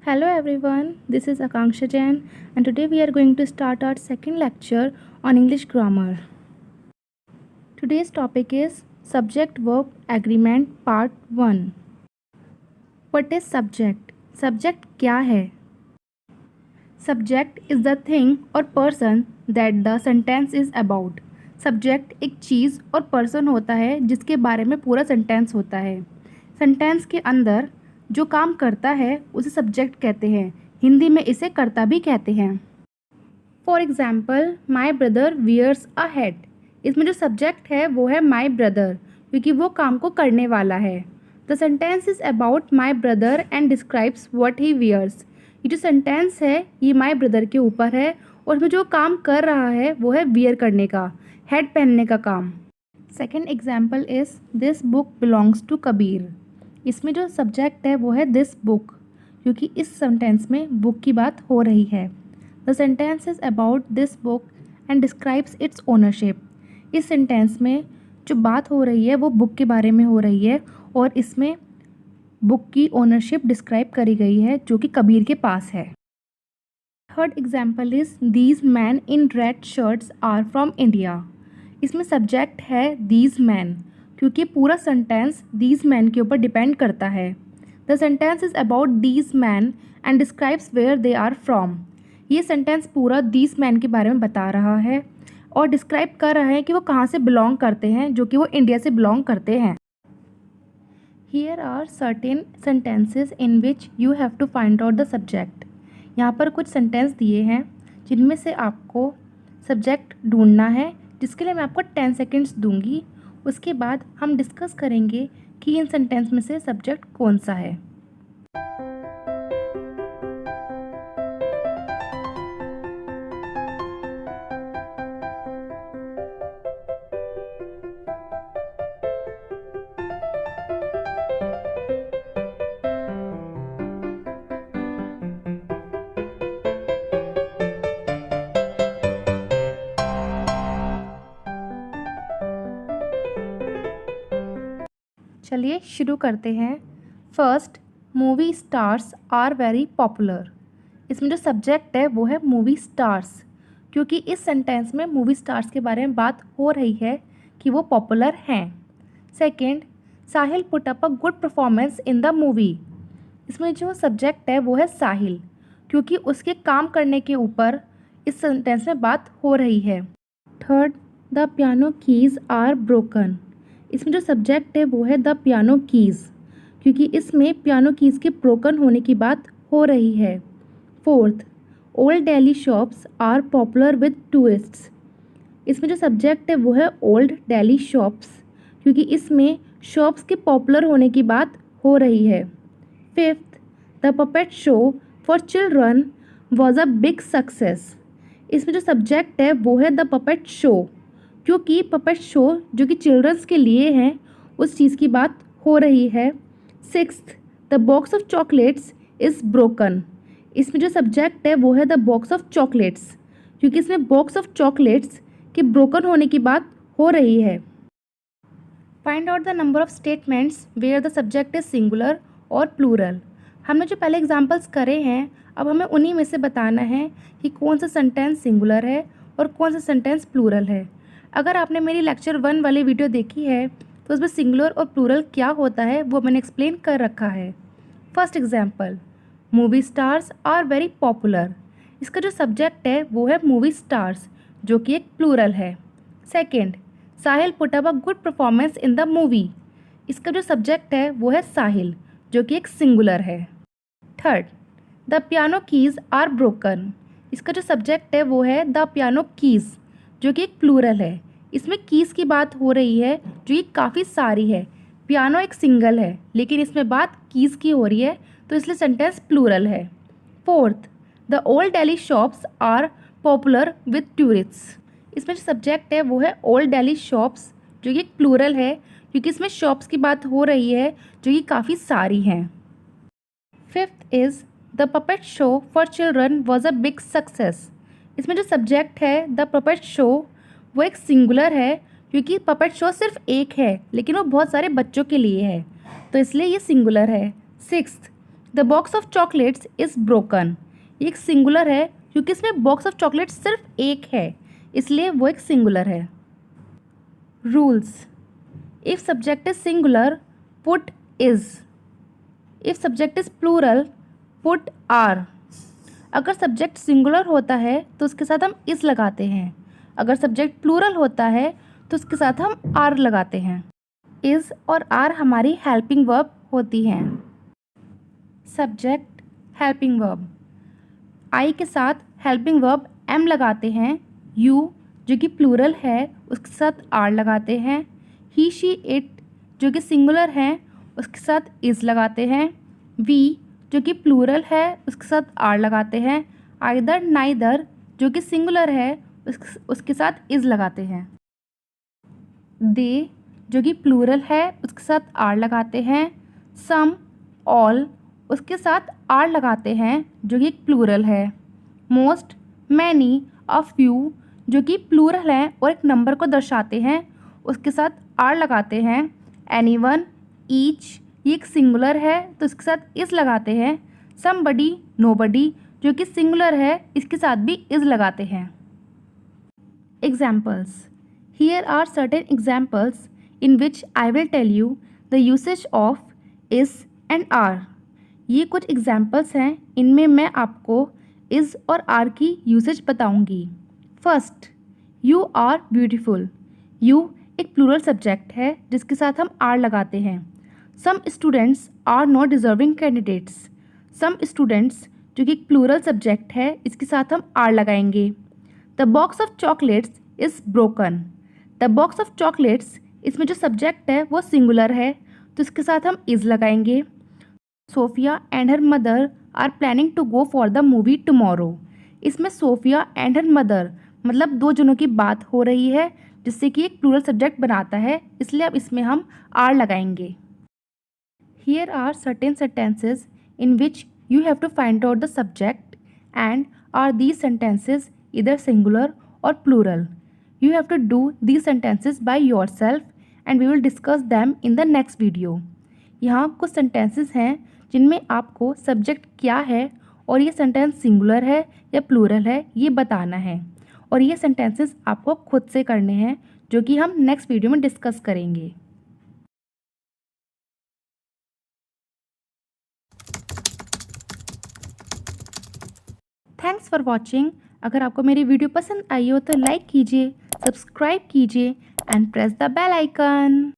Hello everyone, this is Akanksha Jain and today we are going to start our second lecture on English grammar. Today's topic is Subject Verb Agreement Part 1. What is subject? Subject क्या है? Subject is the thing or person that the sentence is about. Subject एक चीज़ और person होता है जिसके बारे में पूरा sentence होता है. Sentence के अंदर जो काम करता है उसे सब्जेक्ट कहते हैं. हिंदी में इसे कर्ता भी कहते हैं. For example my brother wears a hat. इसमें जो सब्जेक्ट है वो है माई ब्रदर क्योंकि वो काम को करने वाला है. The sentence is about my brother and describes what he wears. ये जो सेंटेंस है ये माई ब्रदर के ऊपर है और इसमें जो काम कर रहा है वो है वियर करने का, हैट पहनने का काम. Second example is this book belongs to Kabir. इसमें जो सब्जेक्ट है वो है दिस बुक क्योंकि इस सेंटेंस में बुक की बात हो रही है. The sentence is about this book and describes it's ownership. इस सेंटेंस में जो बात हो रही है वो बुक के बारे में हो रही है और इसमें बुक की ओनरशिप डिस्क्राइब करी गई है जो कि कबीर के पास है. Third example is these men in red shirts are from India. इसमें सब्जेक्ट है दीज मैन क्योंकि पूरा सेंटेंस दीज मैन के ऊपर डिपेंड करता है. The sentence is about these men and describes where they are from. ये सेंटेंस पूरा दीज मैन के बारे में बता रहा है और डिस्क्राइब कर रहा है कि वो कहाँ से बिलोंग करते हैं, जो कि वो इंडिया से बिलोंग करते हैं. Here are certain sentences in which you have to find out the subject. यहाँ पर कुछ सेंटेंस दिए हैं जिनमें से आपको सब्जेक्ट ढूंढना है, जिसके लिए मैं आपको 10 सेकेंड्स दूंगी. उसके बाद हम डिस्कस करेंगे कि इन सेंटेंस में से सब्जेक्ट कौन सा है. चलिए शुरू करते हैं. First, movie stars are very popular. इसमें जो सब्जेक्ट है वो है मूवी स्टार्स क्योंकि इस सेंटेंस में मूवी स्टार्स के बारे में बात हो रही है कि वो पॉपुलर हैं. Second, Sahil put up a good performance in the movie. इसमें जो सब्जेक्ट है वो है साहिल क्योंकि उसके काम करने के ऊपर इस सेंटेंस में बात हो रही है. Third, the piano keys are broken. इसमें जो सब्जेक्ट है वो है द पियानो कीज़ क्योंकि इसमें पियानो कीज़ के ब्रोकन होने की बात हो रही है. Fourth, Old Delhi shops are popular with tourists. इसमें जो सब्जेक्ट है वो है ओल्ड दिल्ली शॉप्स क्योंकि इसमें शॉप्स के पॉपुलर होने की बात हो रही है. Fifth, the puppet show for children was a big success. इसमें जो सब्जेक्ट है वो है द पपेट शो क्योंकि पपेट शो जो कि चिल्ड्रंस के लिए हैं उस चीज़ की बात हो रही है. Sixth, the box of chocolates is broken. इसमें जो सब्जेक्ट है वो है द बॉक्स ऑफ चॉकलेट्स क्योंकि इसमें बॉक्स ऑफ चॉकलेट्स के ब्रोकन होने की बात हो रही है. Find out the number of statements where the subject is singular और प्लूरल. हमने जो पहले एग्जाम्पल्स करे हैं अब हमें उन्हीं में से बताना है कि कौन सा सेंटेंस सिंगुलर है और कौन सा सेंटेंस प्लूरल है. अगर आपने मेरी लेक्चर 1 वाली वीडियो देखी है तो उसमें सिंगुलर और प्लूरल क्या होता है वो मैंने एक्सप्लेन कर रखा है. First example, movie stars are very popular. इसका जो सब्जेक्ट है वो है मूवी स्टार्स जो कि एक प्लूरल है. Second, Sahil put up a good performance in the movie. इसका जो सब्जेक्ट है वो है साहिल जो कि एक सिंगुलर है. Third, the piano keys are broken. इसका जो सब्जेक्ट है वो है द पियानो कीज़ जो कि एक प्लूरल है. इसमें कीज़ की बात हो रही है जो कि काफ़ी सारी है. पियानो एक सिंगल है लेकिन इसमें बात कीज़ की हो रही है तो इसलिए सेंटेंस प्लूरल है. Fourth, the Old Delhi shops are popular with tourists. इसमें जो सब्जेक्ट है वो है ओल्ड दिल्ली शॉप्स जो कि एक प्लूरल है क्योंकि इसमें शॉप्स की बात हो रही है जो कि काफ़ी सारी हैं. Fifth is the puppet show for children was a big success. इसमें जो सब्जेक्ट है द पपेट शो वो एक सिंगुलर है क्योंकि पपेट शो सिर्फ एक है लेकिन वो बहुत सारे बच्चों के लिए है तो इसलिए ये सिंगुलर है. Sixth, the box of chocolates is broken. ये एक सिंगुलर है क्योंकि इसमें बॉक्स ऑफ चॉकलेट्स सिर्फ एक है, इसलिए वो एक सिंगुलर है। Rules. If subject is singular put is. If subject is plural put are. अगर सब्जेक्ट सिंगुलर होता है तो उसके साथ हम इज़ लगाते हैं, अगर सब्जेक्ट प्लूरल होता है तो उसके साथ हम आर लगाते हैं। इज़ और आर हमारी हेल्पिंग वर्ब होती हैं। सब्जेक्ट हेल्पिंग वर्ब, आई के साथ हेल्पिंग वर्ब एम लगाते हैं। यू जो कि प्लूरल है उसके साथ आर लगाते हैं। ही शी इट जो कि सिंगुलर है उसके साथ इज़ लगाते हैं। वी जो कि प्लूरल है उसके साथ आर लगाते हैं। आइदर नाइदर जो कि सिंगुलर है उसके साथ इज़ लगाते हैं। दे जो कि प्लूरल है उसके साथ आर लगाते हैं। सम ऑल उसके साथ आर लगाते हैं जो कि एक प्लूरल है। मोस्ट मैनी अ फ्यू जो कि प्लूरल है और एक नंबर को दर्शाते हैं उसके साथ आर लगाते हैं। एनीवन ईच ये एक सिंगुलर है तो इसके साथ इज़ लगाते हैं। समबडी नोबडी जो कि सिंगुलर है इसके साथ भी इज़ लगाते हैं। Examples. Here are certain examples in which I will tell you the usage of is and are। ये कुछ एग्जाम्पल्स हैं, इनमें मैं आपको is और are की यूसेज बताऊंगी। First, you are beautiful. You एक प्लूरल सब्जेक्ट है जिसके साथ हम आर लगाते हैं। Some students are not deserving candidates. Some students जो कि एक प्लूरल सब्जेक्ट है इसके साथ हम आर लगाएंगे। The box of chocolates is broken. The box of chocolates, इसमें जो सब्जेक्ट है वो सिंगुलर है तो इसके साथ हम इज़ लगाएंगे। Sophia and her mother are planning to go for the movie tomorrow. इसमें सोफिया एंड हर मदर मतलब दो जनों की बात हो रही है जिससे कि एक प्लूरल सब्जेक्ट बनाता है, इसलिए अब इसमें हम आर लगाएंगे। Here are certain sentences in which you have to find out the subject and are these sentences इधर सिंगुलर और plural. You have to do these sentences by yourself and we will discuss them in the next video। यहाँ कुछ sentences हैं जिनमें आपको subject क्या है और ये sentence singular है या plural है ये बताना है, और ये sentences आपको खुद से करने हैं जो कि हम next video में discuss करेंगे। Thanks for watching। अगर आपको मेरी वीडियो पसंद आई हो तो लाइक कीजिए, सब्सक्राइब कीजिए and press the bell icon.